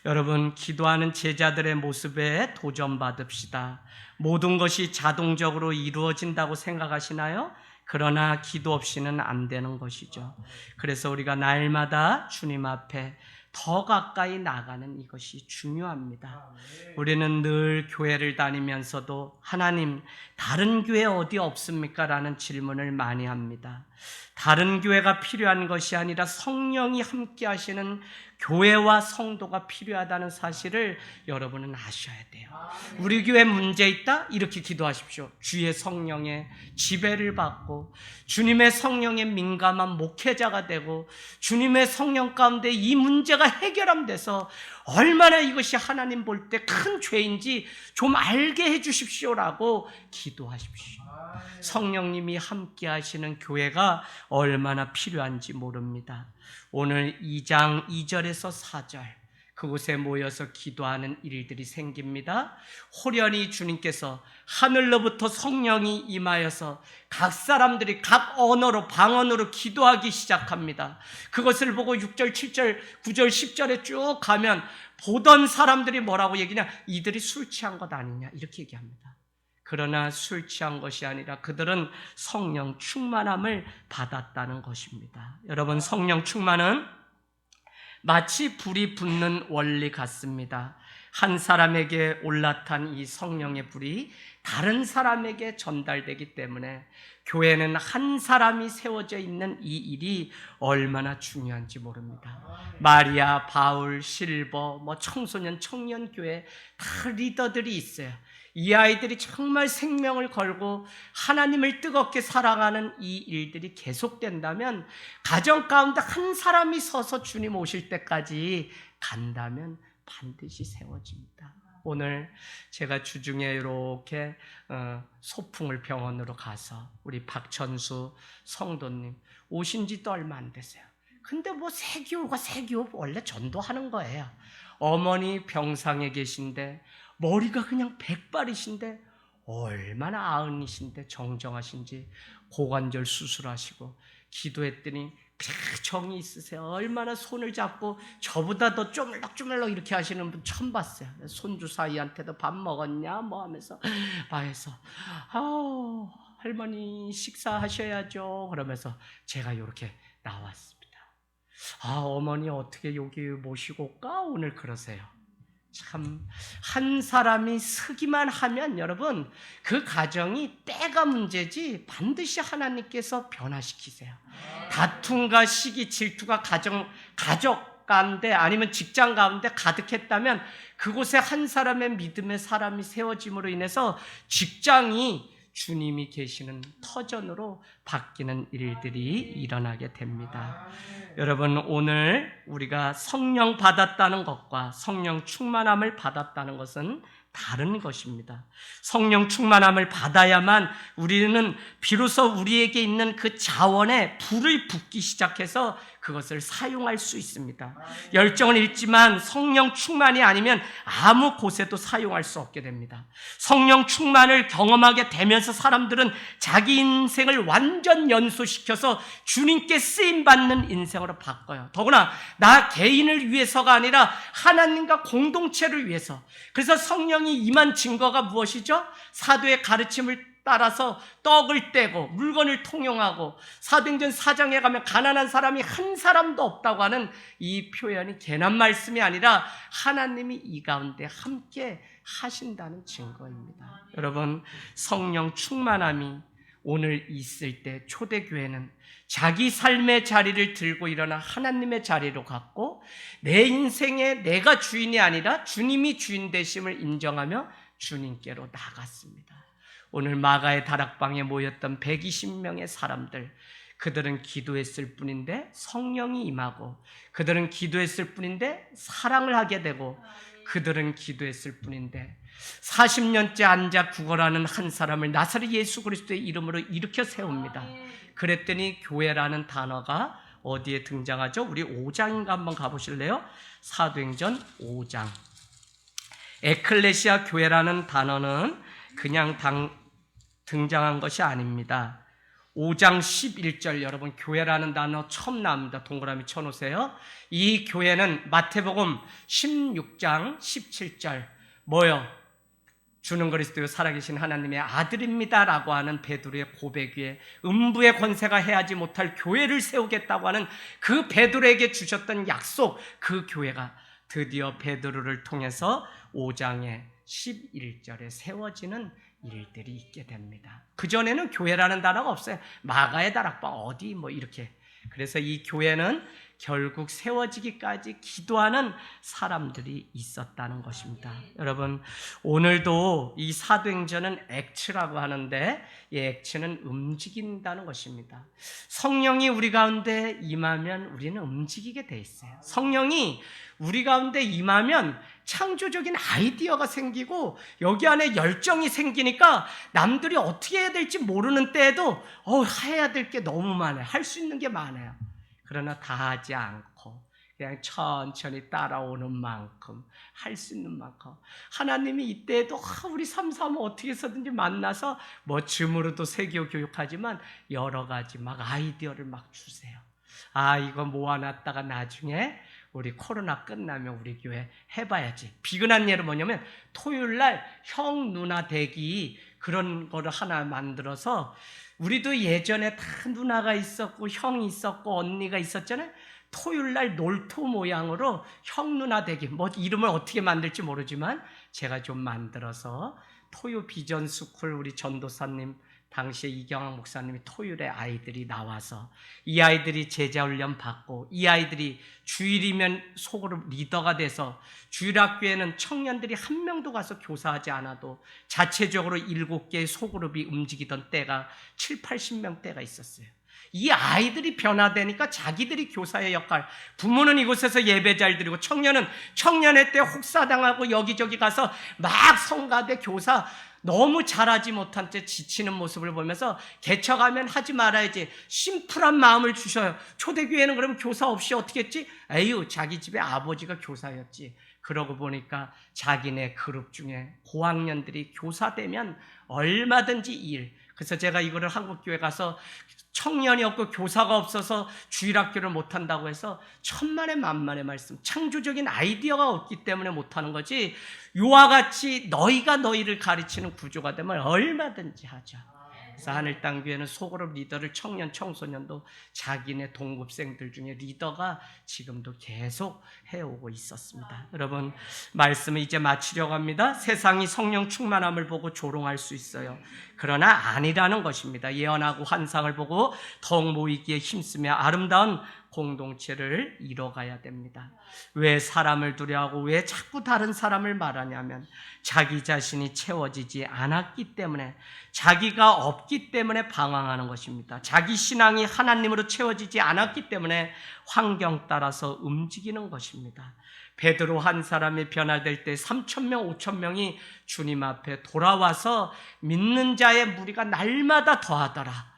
여러분, 기도하는 제자들의 모습에 도전받읍시다. 모든 것이 자동적으로 이루어진다고 생각하시나요? 그러나 기도 없이는 안 되는 것이죠. 그래서 우리가 날마다 주님 앞에 더 가까이 나가는 이것이 중요합니다. 우리는 늘 교회를 다니면서도 하나님, 다른 교회 어디 없습니까? 라는 질문을 많이 합니다. 다른 교회가 필요한 것이 아니라 성령이 함께 하시는 교회와 성도가 필요하다는 사실을 여러분은 아셔야 돼요. 우리 교회 문제 있다? 이렇게 기도하십시오. 주의 성령의 지배를 받고 주님의 성령에 민감한 목회자가 되고 주님의 성령 가운데 이 문제가 해결함돼서 얼마나 이것이 하나님 볼 때 큰 죄인지 좀 알게 해주십시오라고 기도하십시오. 성령님이 함께 하시는 교회가 얼마나 필요한지 모릅니다. 오늘 2장 2절에서 4절 그곳에 모여서 기도하는 일들이 생깁니다. 호련히 주님께서 하늘로부터 성령이 임하여서 각 사람들이 각 언어로 방언으로 기도하기 시작합니다. 그것을 보고 6절, 7절, 9절, 10절에 쭉 가면 보던 사람들이 뭐라고 얘기냐? 이들이 술 취한 것 아니냐? 이렇게 얘기합니다. 그러나 술 취한 것이 아니라 그들은 성령 충만함을 받았다는 것입니다. 여러분, 성령 충만은 마치 불이 붙는 원리 같습니다. 한 사람에게 올라탄 이 성령의 불이 다른 사람에게 전달되기 때문에 교회는 한 사람이 세워져 있는 이 일이 얼마나 중요한지 모릅니다. 마리아, 바울, 실버, 청소년, 청년교회 다 리더들이 있어요. 이 아이들이 정말 생명을 걸고 하나님을 뜨겁게 사랑하는 이 일들이 계속된다면 가정 가운데 한 사람이 서서 주님 오실 때까지 간다면 반드시 세워집니다. 오늘 제가 주중에 이렇게 소풍을 병원으로 가서 우리 박천수 성도님 오신 지도 얼마 안 됐어요. 근데 세기호가 원래 전도하는 거예요. 어머니 병상에 계신데 머리가 그냥 백발이신데 얼마나 아흔이신데 정정하신지 고관절 수술하시고 기도했더니 정이 있으세요. 얼마나 손을 잡고 저보다 더 쪼물럭쪼물럭 이렇게 하시는 분 처음 봤어요. 손주 사이한테도 밥 먹었냐 하면서 해서 할머니 식사하셔야죠 그러면서 제가 이렇게 나왔습니다. 어머니 어떻게 여기 모시고 올까? 오늘 그러세요. 참, 한 사람이 서기만 하면 여러분 그 가정이 때가 문제지 반드시 하나님께서 변화시키세요. 다툼과 시기, 질투가 가족 가운데 아니면 직장 가운데 가득했다면 그곳에 한 사람의 믿음의 사람이 세워짐으로 인해서 직장이 주님이 계시는 터전으로 바뀌는 일들이 일어나게 됩니다. 여러분, 오늘 우리가 성령 받았다는 것과 성령 충만함을 받았다는 것은 다른 것입니다. 성령 충만함을 받아야만 우리는 비로소 우리에게 있는 그 자원에 불을 붓기 시작해서 그것을 사용할 수 있습니다. 열정은 있지만 성령 충만이 아니면 아무 곳에도 사용할 수 없게 됩니다. 성령 충만을 경험하게 되면서 사람들은 자기 인생을 완전 연소시켜서 주님께 쓰임받는 인생으로 바꿔요. 더구나 나 개인을 위해서가 아니라 하나님과 공동체를 위해서. 그래서 성령이 임한 증거가 무엇이죠? 사도의 가르침을 따라서 떡을 떼고 물건을 통용하고 사도행전 4장에 가면 가난한 사람이 한 사람도 없다고 하는 이 표현이 괜한 말씀이 아니라 하나님이 이 가운데 함께 하신다는 증거입니다. 여러분, 성령 충만함이 오늘 있을 때 초대교회는 자기 삶의 자리를 들고 일어나 하나님의 자리로 갔고 내 인생에 내가 주인이 아니라 주님이 주인 되심을 인정하며 주님께로 나갔습니다. 오늘 마가의 다락방에 모였던 120명의 사람들, 그들은 기도했을 뿐인데 성령이 임하고 그들은 기도했을 뿐인데 사랑을 하게 되고 그들은 기도했을 뿐인데 40년째 앉아 구걸하는 한 사람을 나사렛 예수 그리스도의 이름으로 일으켜 세웁니다. 그랬더니 교회라는 단어가 어디에 등장하죠? 우리 5장인가 한번 가보실래요? 사도행전 5장. 에클레시아 교회라는 단어는 그냥 등장한 것이 아닙니다. 5장 11절 여러분 교회라는 단어 처음 나옵니다. 동그라미 쳐놓으세요. 이 교회는 마태복음 16장 17절 뭐요? 주는 그리스도요 살아계신 하나님의 아들입니다라고 하는 베드로의 고백 위에 음부의 권세가 해하지 못할 교회를 세우겠다고 하는 그 베드로에게 주셨던 약속, 그 교회가 드디어 베드로를 통해서 5장의 11절에 세워지는 일들이 있게 됩니다. 그전에는 교회라는 단어가 없어요. 마가의 다락방 어디 뭐 이렇게. 그래서 이 교회는 결국 세워지기까지 기도하는 사람들이 있었다는 것입니다. 여러분 오늘도 이 사도행전은 액츠라고 하는데 이 액츠는 움직인다는 것입니다. 성령이 우리 가운데 임하면 우리는 움직이게 돼 있어요. 성령이 우리 가운데 임하면 창조적인 아이디어가 생기고 여기 안에 열정이 생기니까 남들이 어떻게 해야 될지 모르는 때에도 해야 될 게 너무 많아요. 할 수 있는 게 많아요. 그러나 다 하지 않고 그냥 천천히 따라오는 만큼 할 수 있는 만큼 하나님이 이때에도 우리 삼삼오 어떻게 해서든지 만나서 뭐 줌으로도 세교 교육하지만 여러 가지 막 아이디어를 막 주세요. 이거 모아놨다가 나중에 우리 코로나 끝나면 우리 교회 해봐야지. 비근한 예로 뭐냐면 토요일날 형 누나 대기 그런 거를 하나 만들어서 우리도 예전에 다 누나가 있었고 형이 있었고 언니가 있었잖아요. 토요일날 놀토 모양으로 형 누나 대기 뭐 이름을 어떻게 만들지 모르지만 제가 좀 만들어서 토요 비전 스쿨 우리 전도사님 당시에 이경학 목사님이 토요일에 아이들이 나와서 이 아이들이 제자훈련 받고 이 아이들이 주일이면 소그룹 리더가 돼서 주일학교에는 청년들이 한 명도 가서 교사하지 않아도 자체적으로 7개의 소그룹이 움직이던 때가 7, 80명 때가 있었어요. 이 아이들이 변화되니까 자기들이 교사의 역할, 부모는 이곳에서 예배 잘 드리고 청년은 청년회 때 혹사당하고 여기저기 가서 막 성가대 교사 너무 잘하지 못한 채 지치는 모습을 보면서 개척하면 하지 말아야지 심플한 마음을 주셔요. 초대교회는 그럼 교사 없이 어떻게 했지? 에휴 자기 집에 아버지가 교사였지. 그러고 보니까 자기네 그룹 중에 고학년들이 교사 되면 얼마든지 일. 그래서 제가 이거를 한국교회 가서 청년이 없고 교사가 없어서 주일학교를 못한다고 해서 천만의 만만의 말씀, 창조적인 아이디어가 없기 때문에 못하는 거지 이와 같이 너희가 너희를 가르치는 구조가 되면 얼마든지 하죠. 그래서 하늘 땅 교회는 소그룹 리더를 청년 청소년도 자기네 동급생들 중에 리더가 지금도 계속 해오고 있었습니다. 여러분 말씀을 이제 마치려고 합니다. 세상이 성령 충만함을 보고 조롱할 수 있어요. 그러나 아니라는 것입니다. 예언하고 환상을 보고 더욱 모이기에 힘쓰며 아름다운 공동체를 이뤄가야 됩니다. 왜 사람을 두려워하고 왜 자꾸 다른 사람을 말하냐면 자기 자신이 채워지지 않았기 때문에 자기가 없기 때문에 방황하는 것입니다. 자기 신앙이 하나님으로 채워지지 않았기 때문에 환경 따라서 움직이는 것입니다. 베드로 한 사람이 변화될 때 3,000명, 5,000명이 주님 앞에 돌아와서 믿는 자의 무리가 날마다 더하더라.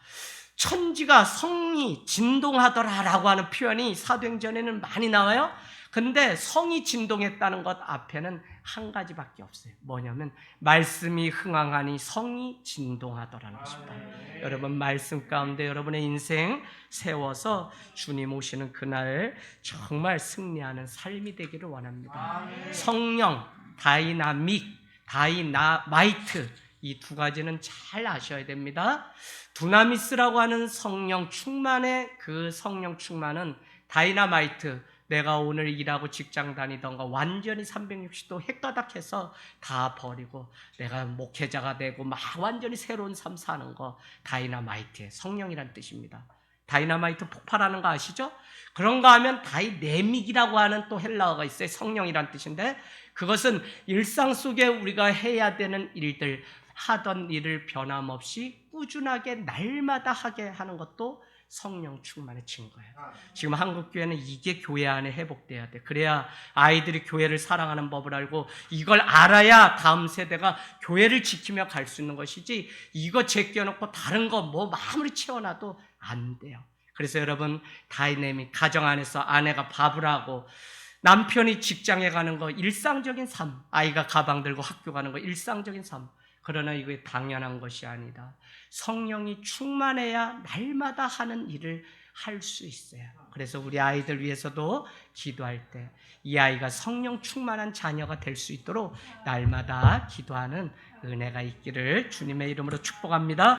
천지가 성이 진동하더라라고 하는 표현이 사도행전에는 많이 나와요. 근데 성이 진동했다는 것 앞에는 한 가지밖에 없어요. 뭐냐면 말씀이 흥황하니 성이 진동하더라는 것입니다. 여러분 말씀 가운데 여러분의 인생 세워서 주님 오시는 그날 정말 승리하는 삶이 되기를 원합니다. 성령, 다이나마이트 이 두 가지는 잘 아셔야 됩니다. 두나미스라고 하는 성령 충만의 그 성령 충만은 다이나마이트 내가 오늘 일하고 직장 다니던 거 완전히 360도 헷가닥해서 다 버리고 내가 목회자가 되고 막 완전히 새로운 삶 사는 거 다이나마이트의 성령이란 뜻입니다. 다이나마이트 폭발하는 거 아시죠? 그런가 하면 다이내믹이라고 하는 또 헬라어가 있어요. 성령이란 뜻인데 그것은 일상 속에 우리가 해야 되는 일들 하던 일을 변함없이 꾸준하게 날마다 하게 하는 것도 성령 충만의 증거예요. 지금 한국교회는 이게 교회 안에 회복돼야 돼. 그래야 아이들이 교회를 사랑하는 법을 알고 이걸 알아야 다음 세대가 교회를 지키며 갈 수 있는 것이지 이거 제껴놓고 다른 거 뭐 아무리 채워놔도 안 돼요. 그래서 여러분 다이내믹 가정 안에서 아내가 밥을 하고 남편이 직장에 가는 거 일상적인 삶, 아이가 가방 들고 학교 가는 거 일상적인 삶. 그러나 이게 당연한 것이 아니다. 성령이 충만해야 날마다 하는 일을 할 수 있어요. 그래서 우리 아이들 위해서도 기도할 때 이 아이가 성령 충만한 자녀가 될 수 있도록 날마다 기도하는 은혜가 있기를 주님의 이름으로 축복합니다.